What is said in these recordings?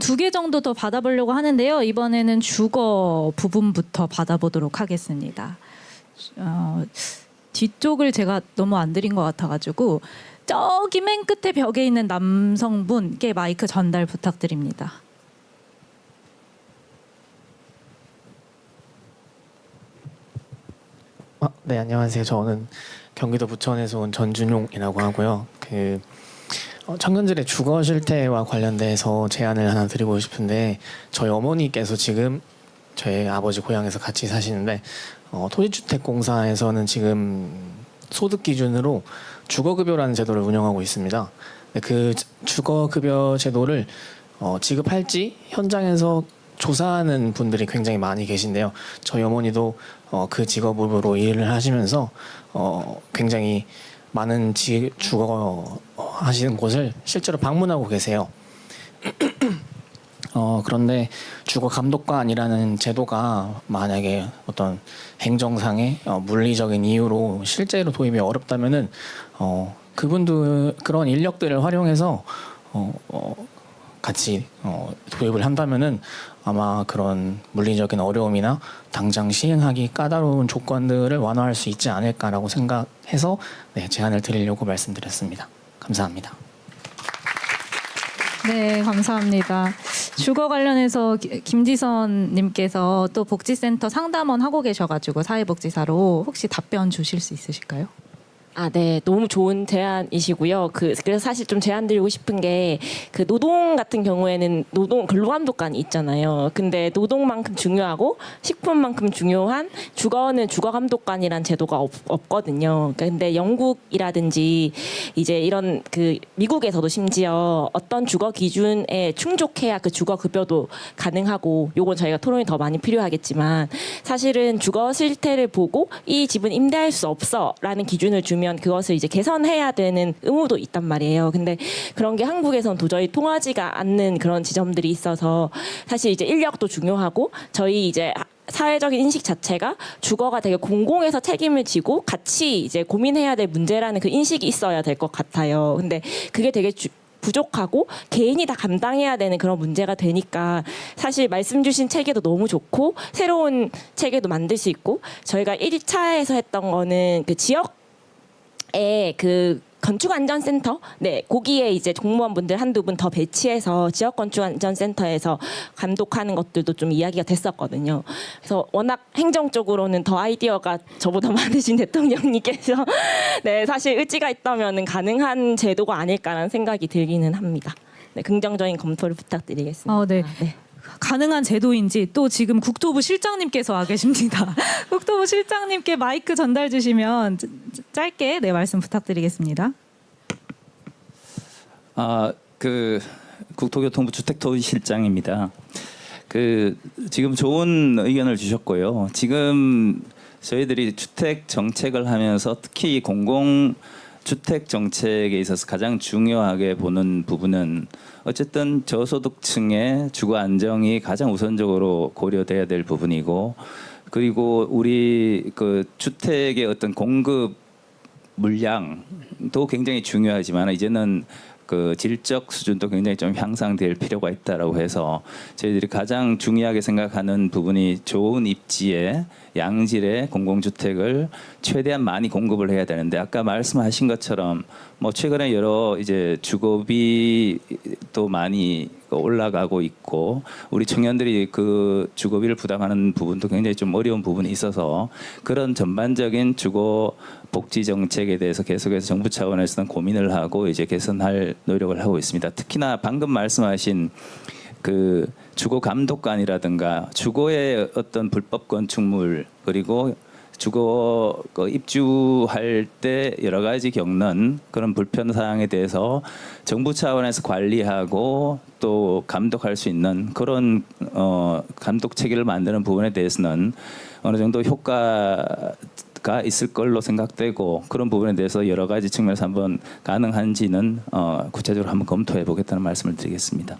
두 개 정도 더 받아보려고 하는데요. 이번에는 주거 부분부터 받아보도록 하겠습니다. 뒤쪽을 제가 너무 안 드린 것 같아가지고 저기 맨 끝에 벽에 있는 남성분께 마이크 전달 부탁드립니다. 네, 안녕하세요. 저는 경기도 부천에서 온 전준용이라고 하고요. 청년들의 주거 실태와 관련돼서 제안을 하나 드리고 싶은데, 저희 어머니께서 지금 저희 아버지 고향에서 같이 사시는데, 토지주택공사에서는 지금 소득 기준으로 주거급여라는 제도를 운영하고 있습니다. 그 주거급여 제도를 지급할지 현장에서 조사하는 분들이 굉장히 많이 계신데요. 저희 어머니도 그 직업으로 일을 하시면서 굉장히 많은 주거 하시는 곳을 실제로 방문하고 계세요. 그런데 주거감독관이라는 제도가 만약에 어떤 행정상의 물리적인 이유로 실제로 도입이 어렵다면은 그분들 그런 인력들을 활용해서 같이 도입을 한다면은 아마 그런 물리적인 어려움이나 당장 시행하기 까다로운 조건들을 완화할 수 있지 않을까라고 생각해서 제안을 드리려고 말씀드렸습니다. 감사합니다. 네, 감사합니다. 주거 관련해서 김지선 님께서 또 복지센터 상담원 하고 계셔가지고 사회복지사로 혹시 답변 주실 수 있으실까요? 네, 너무 좋은 제안이시고요. 그래서 사실 좀 제안 드리고 싶은 게, 노동 같은 경우에는 근로감독관이 있잖아요. 근데 노동만큼 중요하고 식품만큼 중요한 주거는 주거감독관이란 제도가 없거든요. 근데 영국이라든지 이제 이런 미국에서도 심지어 어떤 주거 기준에 충족해야 그 주거 급여도 가능하고, 요건 저희가 토론이 더 많이 필요하겠지만, 사실은 주거 실태를 보고 이 집은 임대할 수 없어라는 기준을 주면 그것을 이제 개선해야 되는 의무도 있단 말이에요. 근데 그런 게 한국에선 도저히 통하지가 않는 그런 지점들이 있어서, 사실 이제 인력도 중요하고 저희 이제 사회적인 인식 자체가 주거가 되게 공공에서 책임을 지고 같이 이제 고민해야 될 문제라는 그 인식이 있어야 될 것 같아요. 근데 그게 되게 부족하고 개인이 다 감당해야 되는 그런 문제가 되니까, 사실 말씀 주신 체계도 너무 좋고 새로운 체계도 만들 수 있고, 저희가 1차에서 했던 거는 지역에 건축안전센터, 거기에 이제 공무원분들 한두 분 더 배치해서 지역 건축안전센터에서 감독하는 것들도 좀 이야기가 됐었거든요. 그래서 워낙 행정적으로는 더 아이디어가 저보다 많으신 대통령님께서 사실 의지가 있다면 가능한 제도가 아닐까라는 생각이 들기는 합니다. 긍정적인 검토를 부탁드리겠습니다. 네. 가능한 제도인지 또 지금 국토부 실장님께서 와 계십니다. 국토부 실장님께 마이크 전달 주시면 짧게 말씀 부탁드리겠습니다. 국토교통부 주택도시실장입니다. 지금 좋은 의견을 주셨고요. 지금 저희들이 주택 정책을 하면서 특히 공공 주택 정책에 있어서 가장 중요하게 보는 부분은 어쨌든 저소득층의 주거 안정이 가장 우선적으로 고려돼야 될 부분이고, 그리고 우리 주택의 어떤 공급 물량도 굉장히 중요하지만 이제는 질적 수준도 굉장히 좀 향상될 필요가 있다라고 해서 저희들이 가장 중요하게 생각하는 부분이 좋은 입지의 양질의 공공주택을 최대한 많이 공급을 해야 되는데, 아까 말씀하신 것처럼 최근에 여러 이제 주거비도 많이 올라가고 있고, 우리 청년들이 그 주거비를 부담하는 부분도 굉장히 좀 어려운 부분이 있어서, 그런 전반적인 주거 복지 정책에 대해서 계속해서 정부 차원에서는 고민을 하고 이제 개선할 노력을 하고 있습니다. 특히나 방금 말씀하신 주거 감독관이라든가 주거의 어떤 불법 건축물, 그리고 주거 입주할 때 여러 가지 겪는 그런 불편 사항에 대해서 정부 차원에서 관리하고 또 감독할 수 있는 그런 감독 체계를 만드는 부분에 대해서는 어느 정도 효과가 있을 걸로 생각되고, 그런 부분에 대해서 여러 가지 측면에서 한번 가능한지는 구체적으로 한번 검토해 보겠다는 말씀을 드리겠습니다.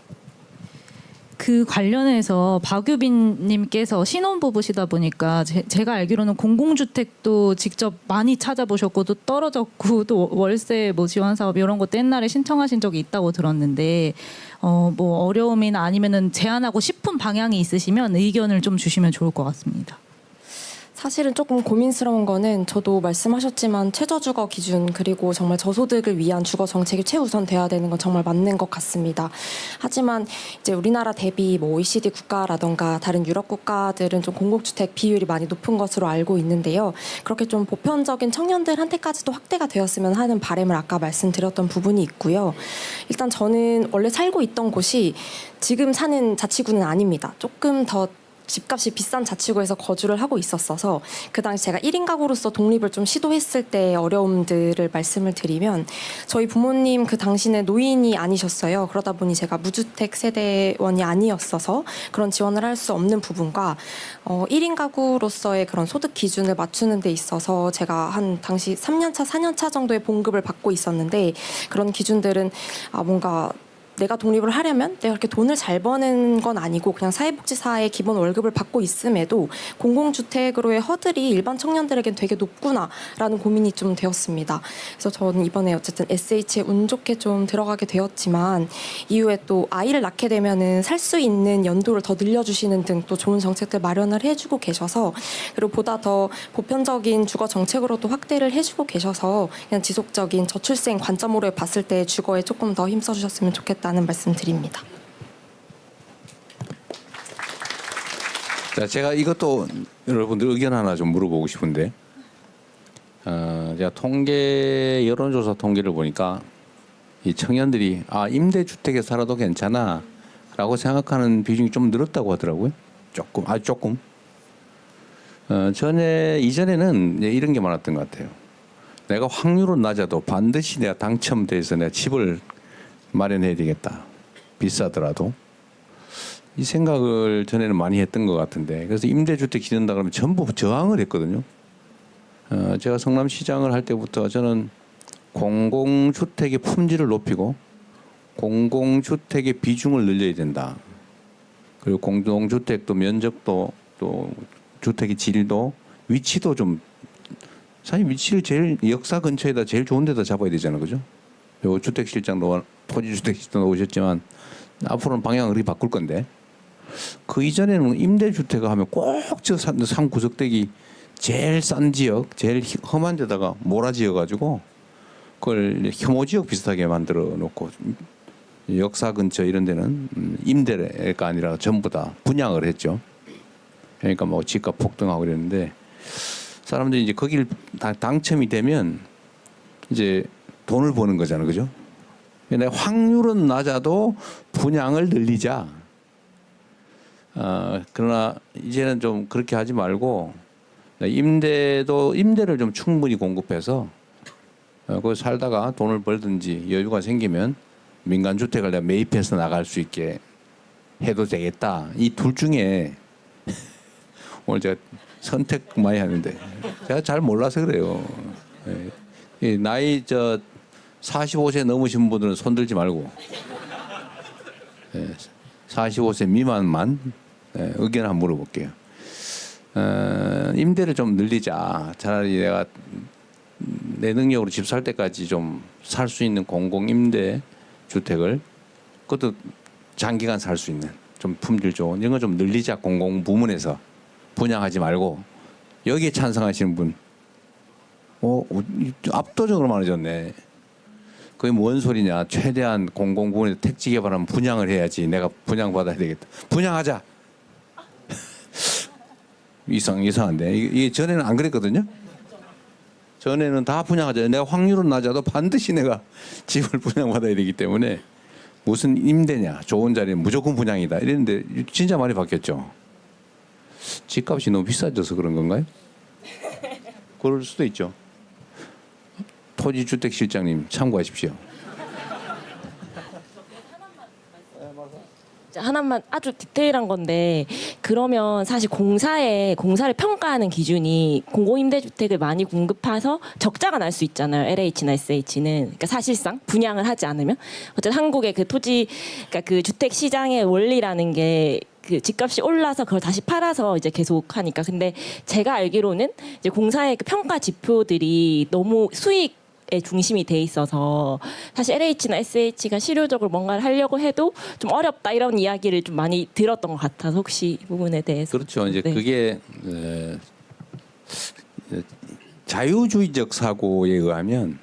그 관련해서 박유빈님께서 신혼부부시다 보니까 제가 알기로는 공공주택도 직접 많이 찾아보셨고 또 떨어졌고 또 월세 뭐 지원 사업 이런 것도 옛날에 신청하신 적이 있다고 들었는데 뭐 어려움이나 아니면은 제안하고 싶은 방향이 있으시면 의견을 좀 주시면 좋을 것 같습니다. 사실은 조금 고민스러운 거는 저도 말씀하셨지만 최저주거 기준 그리고 정말 저소득을 위한 주거 정책이 최우선 돼야 되는 건 정말 맞는 것 같습니다. 하지만 이제 우리나라 대비 뭐 OECD 국가라던가 다른 유럽 국가들은 좀 공공주택 비율이 많이 높은 것으로 알고 있는데요. 그렇게 좀 보편적인 청년들한테까지도 확대가 되었으면 하는 바람을 아까 말씀드렸던 부분이 있고요. 일단 저는 원래 살고 있던 곳이 지금 사는 자치구는 아닙니다. 조금 더 집값이 비싼 자치구에서 거주를 하고 있었어서 그 당시 제가 1인 가구로서 독립을 좀 시도했을 때 어려움들을 말씀을 드리면 저희 부모님 그 당시는 노인이 아니셨어요. 그러다 보니 제가 무주택 세대원이 아니었어서 그런 지원을 할 수 없는 부분과 1인 가구로서의 그런 소득 기준을 맞추는 데 있어서 제가 한 당시 3년차, 4년차 정도의 봉급을 받고 있었는데 그런 기준들은 뭔가 내가 독립을 하려면 내가 그렇게 돈을 잘 버는 건 아니고 그냥 사회복지사의 기본 월급을 받고 있음에도 공공주택으로의 허들이 일반 청년들에겐 되게 높구나라는 고민이 좀 되었습니다. 그래서 저는 이번에 어쨌든 SH에 운 좋게 좀 들어가게 되었지만 이후에 또 아이를 낳게 되면은 살 수 있는 연도를 더 늘려주시는 등 또 좋은 정책들 마련을 해주고 계셔서 그리고 보다 더 보편적인 주거 정책으로도 확대를 해주고 계셔서 그냥 지속적인 저출생 관점으로 봤을 때 주거에 조금 더 힘써주셨으면 좋겠다. 라는 말씀드립니다. 자, 제가 이것도 여러분들 의견 하나 좀 물어보고 싶은데, 제가 통계 여론조사 통계를 보니까 이 청년들이 임대주택에 살아도 괜찮아라고 생각하는 비중이 좀 늘었다고 하더라고요. 조금, 아주 조금. 이전에는 이런 게 많았던 것 같아요. 내가 확률은 낮아도 반드시 내가 당첨돼서 내가 집을 마련해야 되겠다. 비싸더라도. 이 생각을 전에는 많이 했던 것 같은데 그래서 임대주택 짓는다 그러면 전부 저항을 했거든요. 제가 성남시장을 할 때부터 저는 공공주택의 품질을 높이고 공공주택의 비중을 늘려야 된다. 그리고 공동주택도 면적도 또 주택의 질도 위치도 좀 사실 위치를 제일 역사 근처에다 제일 좋은 데다 잡아야 되잖아요. 그죠? 요 주택실장도 토지주택실장도 오셨지만 앞으로는 방향을 그렇게 바꿀 건데 그 이전에는 임대주택을 하면 꼭 저 산 구석대기 제일 싼 지역, 제일 험한 데다가 몰아지어가지고 그걸 혐오지역 비슷하게 만들어 놓고 역사 근처 이런 데는 임대가 아니라 전부 다 분양을 했죠. 그러니까 뭐 집값 폭등하고 그랬는데 사람들이 이제 거기를 다 당첨이 되면 이제 돈을 버는 거잖아요, 그죠? 근데 확률은 낮아도 분양을 늘리자. 그러나 이제는 좀 그렇게 하지 말고 임대를 좀 충분히 공급해서 거기 살다가 돈을 벌든지 여유가 생기면 민간 주택을 내가 매입해서 나갈 수 있게 해도 되겠다. 이 둘 중에 오늘 제가 선택 많이 하는데 제가 잘 몰라서 그래요. 나이 45세 넘으신 분들은 손들지 말고 45세 미만만 의견 한번 물어볼게요. 임대를 좀 늘리자. 차라리 내가 내 능력으로 집 살 때까지 좀 살 수 있는 공공 임대 주택을 그것도 장기간 살 수 있는 좀 품질 좋은 이런 거 좀 늘리자. 공공 부문에서 분양하지 말고 여기에 찬성하시는 분 압도적으로 많아졌네. 그게 뭔 소리냐. 최대한 공공 부문에서 택지 개발하면 분양을 해야지. 내가 분양받아야 되겠다. 분양하자. 이상한데. 이게 전에는 안 그랬거든요. 전에는 다 분양하자. 내가 확률은 낮아도 반드시 내가 집을 분양받아야 되기 때문에 무슨 임대냐. 좋은 자리는 무조건 분양이다. 이랬는데 진짜 많이 바뀌었죠. 집값이 너무 비싸져서 그런 건가요? 그럴 수도 있죠. 토지주택실장님 참고하십시오. 하나만 아주 디테일한 건데 그러면 사실 공사를 평가하는 기준이 공공임대주택을 많이 공급해서 적자가 날 수 있잖아요. LH나 SH는 그러니까 사실상 분양을 하지 않으면 어쨌든 한국의 그 토지 그러니까 그 주택 시장의 원리라는 게 그 집값이 올라서 그걸 다시 팔아서 이제 계속 하니까 근데 제가 알기로는 이제 공사의 그 평가 지표들이 너무 수익 에 중심이 돼 있어서 사실 LH나 SH가 실효적으로 뭔가를 하려고 해도 좀 어렵다 이런 이야기를 좀 많이 들었던 것 같아서 혹시 이 부분에 대해서 그렇죠. 이제 네. 그게 자유주의적 사고에 의하면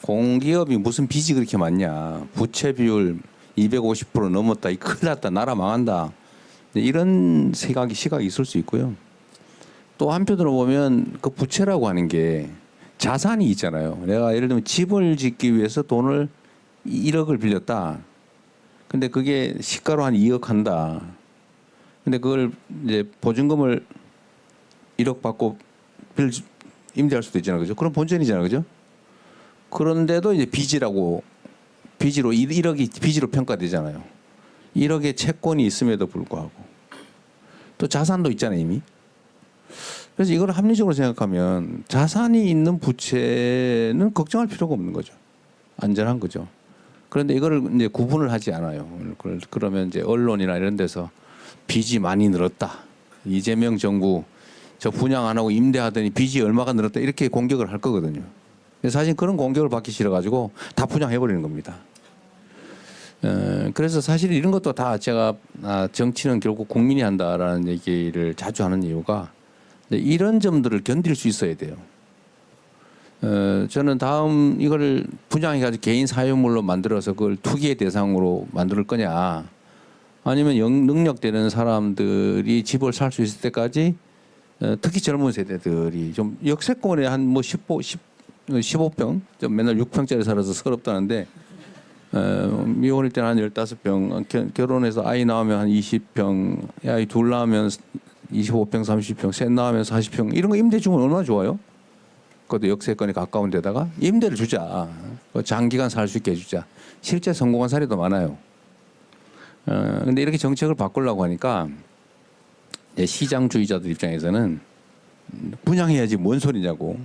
공기업이 무슨 빚이 그렇게 많냐, 부채 비율 250% 넘었다, 이 큰일 났다, 나라 망한다, 이런 시각이 있을 수 있고요. 또 한편으로 보면 그 부채라고 하는 게 자산이 있잖아요. 내가 예를 들면 집을 짓기 위해서 돈을 1억을 빌렸다. 근데 그게 시가로 한 2억 한다. 근데 그걸 이제 보증금을 1억 받고 임대할 수도 있잖아요. 그죠? 그럼 본전이잖아요. 그죠? 그런데도 이제 빚으로 1억이 빚으로 평가되잖아요. 1억의 채권이 있음에도 불구하고 또 자산도 있잖아요, 이미. 그래서 이걸 합리적으로 생각하면 자산이 있는 부채는 걱정할 필요가 없는 거죠. 안전한 거죠. 그런데 이거를 이제 구분을 하지 않아요. 그러면 이제 언론이나 이런 데서 빚이 많이 늘었다. 이재명 정부 저 분양 안 하고 임대하더니 빚이 얼마가 늘었다. 이렇게 공격을 할 거거든요. 사실 그런 공격을 받기 싫어가지고 다 분양해버리는 겁니다. 그래서 사실 이런 것도 다 제가 정치는 결국 국민이 한다라는 얘기를 자주 하는 이유가 이런 점들을 견딜 수 있어야 돼요. 저는 다음 이거를 분양해가지고 개인 사유물로 만들어서 그걸 투기의 대상으로 만들 거냐, 아니면 능력되는 사람들이 집을 살 수 있을 때까지 특히 젊은 세대들이 좀 역세권에 한 뭐 15평, 좀 맨날 6평짜리 살아서 서럽다는데 미혼일 때는 한 15평, 결혼해서 아이 나오면 한 20평, 아이 둘 나오면 25평, 30평, 셋 나오면 40평, 이런 거 임대 주면 얼마나 좋아요? 그것도 역세권에 가까운 데다가 임대를 주자. 장기간 살 수 있게 해주자. 실제 성공한 사례도 많아요. 근데 이렇게 정책을 바꾸려고 하니까 시장주의자들 입장에서는 분양해야지 뭔 소리냐고.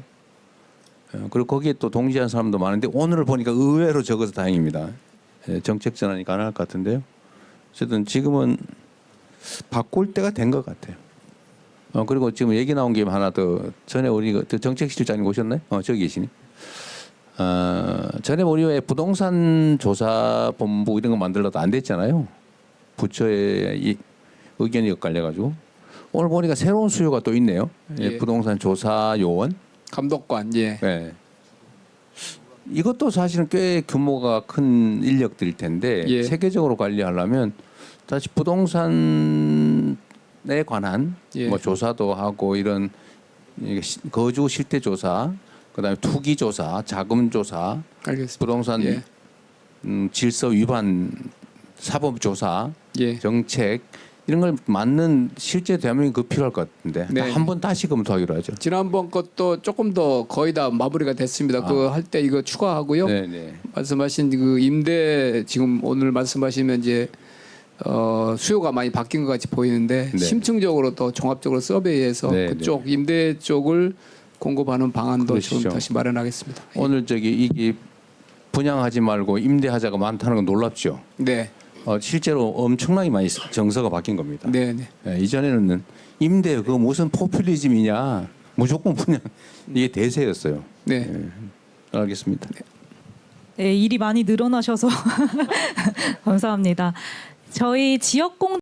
그리고 거기에 또 동지한 사람도 많은데 오늘을 보니까 의외로 적어서 다행입니다. 정책 전환이 가능할 것 같은데요. 어쨌든 지금은 바꿀 때가 된 것 같아요. 그리고 지금 얘기 나온 게 하나 더, 전에 우리 정책실장님 오셨나요? 저기 계시니. 전에 우리 왜 부동산 조사 본부 이런 거 만들어도 안 됐잖아요. 부처의 의견이 엇갈려가지고. 오늘 보니까 새로운 수요가 또 있네요. 예. 부동산 조사 요원. 감독관, 예. 네. 이것도 사실은 꽤 규모가 큰 인력들일 텐데 예. 세계적으로 관리하려면 다시 부동산에 관한 예. 뭐 조사도 하고 이런 거주 실태 조사, 그다음에 투기 조사, 자금 조사, 알겠습니다. 부동산 예. 질서 위반 사법 조사, 예. 정책 이런 걸 맞는 실제 대한민국이 필요할 것 같은데 네. 한번 다시 검토하기로 하죠. 지난번 것도 조금 더 거의 다 마무리가 됐습니다. 그거 할 때 이거 추가하고요. 네네. 말씀하신 그 임대 지금 오늘 말씀하시면 이제 수요가 많이 바뀐 것 같이 보이는데 네. 심층적으로 또 종합적으로 서베이해서 네, 그쪽 임대 쪽을 공급하는 방안도 그러시죠. 좀 다시 마련하겠습니다. 오늘 이게 분양하지 말고 임대하자가 많다는 건 놀랍죠. 네, 실제로 엄청나게 많이 정서가 바뀐 겁니다. 네, 네. 이전에는 임대 그거 무슨 포퓰리즘이냐, 무조건 분양, 이게 대세였어요. 네. 알겠습니다. 네, 일이 많이 늘어나셔서 감사합니다. 저희 지역공